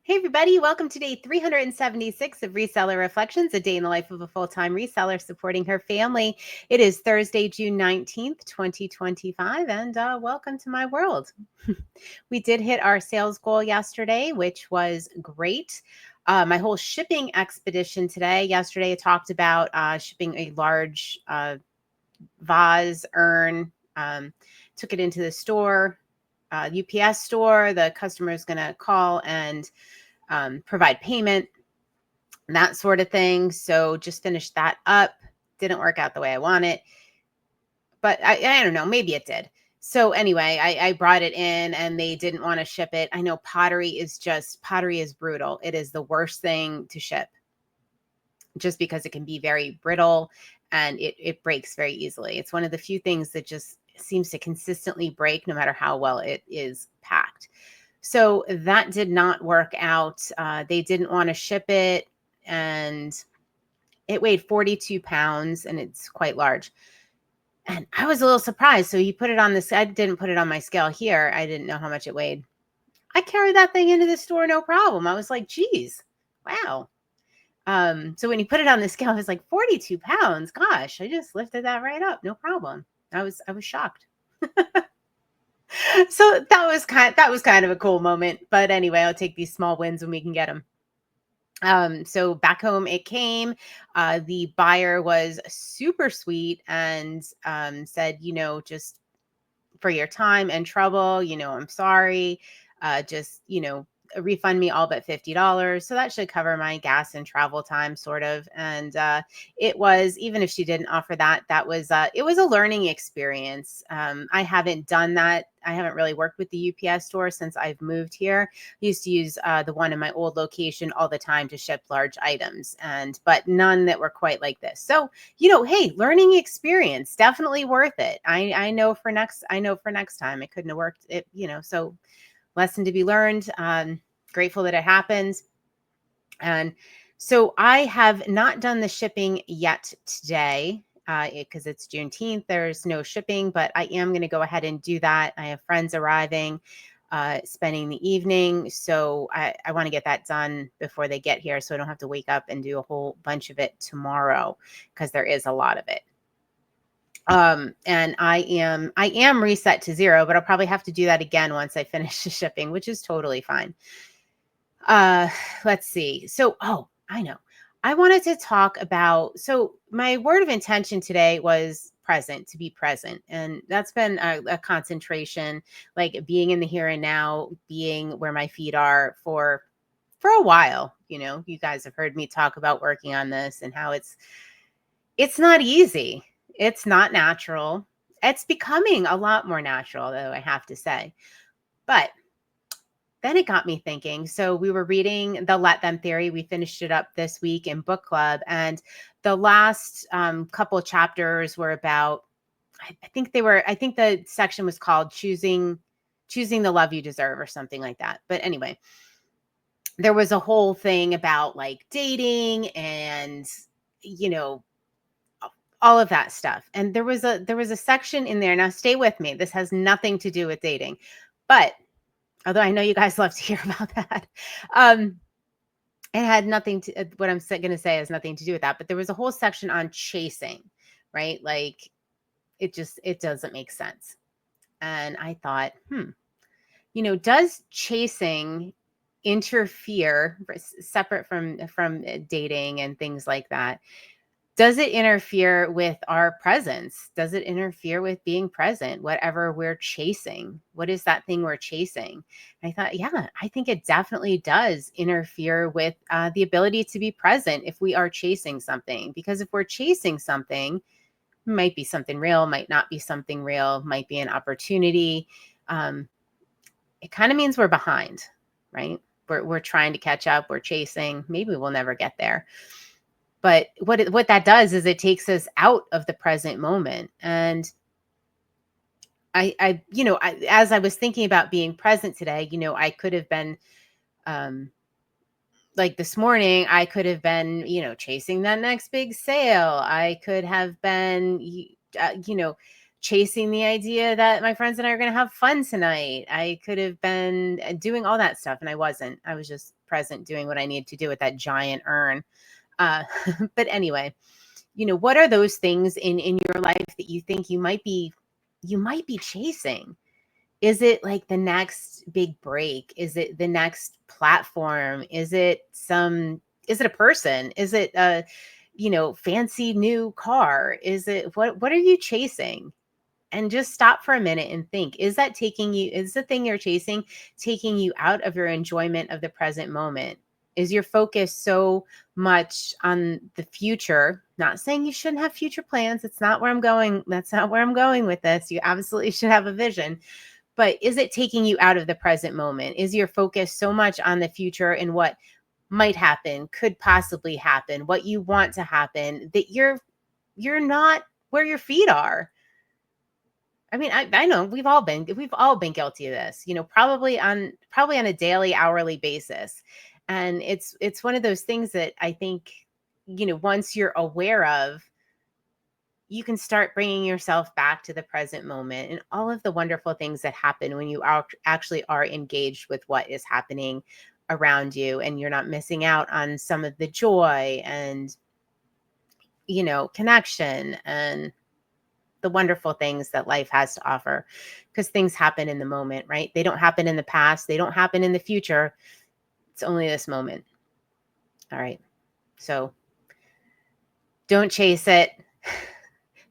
Hey everybody, welcome to day 376 of Reseller Reflections, a day in the life of a full-time reseller supporting her family. It is Thursday, June 19th, 2025, and welcome to my world. We did hit our sales goal yesterday, which was great. My whole shipping expedition today, yesterday I talked about shipping a large vase urn, took it into the store, UPS store. The customer is going to call and provide payment, that sort of thing. So just finished that up. Didn't work out the way I want it, but I don't know, maybe it did. So anyway, I brought it in and they didn't want to ship it. I know pottery is brutal. It is the worst thing to ship just because it can be very brittle and it breaks very easily. It's one of the few things that just seems to consistently break no matter how well it is packed. So that did not work out. They didn't want to ship it, and it weighed 42 pounds, and it's quite large. And I was a little surprised. So he put it on this. I didn't put it on my scale here. I didn't know how much it weighed. I carried that thing into the store, no problem. I was like, geez, wow. So when he put it on the scale, I was like 42 pounds. Gosh, I just lifted that right up. No problem. I was shocked. So that was kind of a cool moment. But anyway, I'll take these small wins when we can get them. So back home it came. The buyer was super sweet and said, just for your time and trouble, I'm sorry. Just, refund me all but $50. So that should cover my gas and travel time, sort of. And it was, even if she didn't offer that, it was a learning experience. I haven't done that. I haven't really worked with the UPS store since I've moved here. I used to use the one in my old location all the time to ship large items, but none that were quite like this. So, hey, learning experience, definitely worth it. I know for next time it couldn't have worked. So lesson to be learned. Grateful that it happened. And so I have not done the shipping yet today because it's Juneteenth. There's no shipping, but I am going to go ahead and do that. I have friends arriving, spending the evening. So I want to get that done before they get here so I don't have to wake up and do a whole bunch of it tomorrow because there is a lot of it. And I am reset to 0, but I'll probably have to do that again once I finish the shipping, which is totally fine. Let's see. So, I know. I wanted to talk about, so my word of intention today was present, to be present. And that's been a concentration, like being in the here and now, being where my feet are for a while. You guys have heard me talk about working on this and how it's not easy. It's not natural. It's becoming a lot more natural, though, I have to say. But then it got me thinking. So we were reading The Let Them Theory. We finished it up this week in book club. And the last couple of chapters were about, I think the section was called choosing the love you deserve or something like that. But anyway, there was a whole thing about like dating and, all of that stuff. And there was a section in there. Now stay with me. This has nothing to do with dating, but although I know you guys love to hear about that, it had nothing to, what I'm going to say has nothing to do with that, but there was a whole section on chasing, right? Like it doesn't make sense. And I thought, does chasing interfere separate from dating and things like that? Does it interfere with our presence? Does it interfere with being present? Whatever we're chasing, what is that thing we're chasing? And I thought, yeah, I think it definitely does interfere with the ability to be present if we are chasing something. Because if we're chasing something, might be something real, might not be something real, might be an opportunity. It kind of means we're behind, right? We're trying to catch up. We're chasing. Maybe we'll never get there. But what that does is it takes us out of the present moment. And as I was thinking about being present today, I could have been, like this morning, I could have been, chasing that next big sale. I could have been, chasing the idea that my friends and I are going to have fun tonight. I could have been doing all that stuff, and I wasn't. I was just present doing what I needed to do with that giant urn. Uh, but anyway, what are those things in your life that you think you might be chasing? Is it like the next big break? Is it the next platform? Is it a person? Is it a, fancy new car? What are you chasing? And just stop for a minute and think, is the thing you're chasing taking you out of your enjoyment of the present moment? Is your focus so much on the future? Not saying you shouldn't have future plans. It's not where I'm going. That's not where I'm going with this. You absolutely should have a vision. But is it taking you out of the present moment? Is your focus so much on the future and what might happen, could possibly happen, what you want to happen, that you're not where your feet are? I mean, I know we've all been guilty of this, probably on a daily, hourly basis. And it's one of those things that I think, once you're aware of, you can start bringing yourself back to the present moment and all of the wonderful things that happen when you actually are engaged with what is happening around you, and you're not missing out on some of the joy and, connection and the wonderful things that life has to offer, because things happen in the moment, right? They don't happen in the past. They don't happen in the future. It's only this moment. All right. So don't chase it.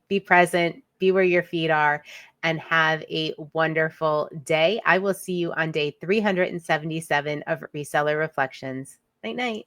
Be present, be where your feet are, and have a wonderful day. I will see you on day 377 of Reseller Reflections. Night, night.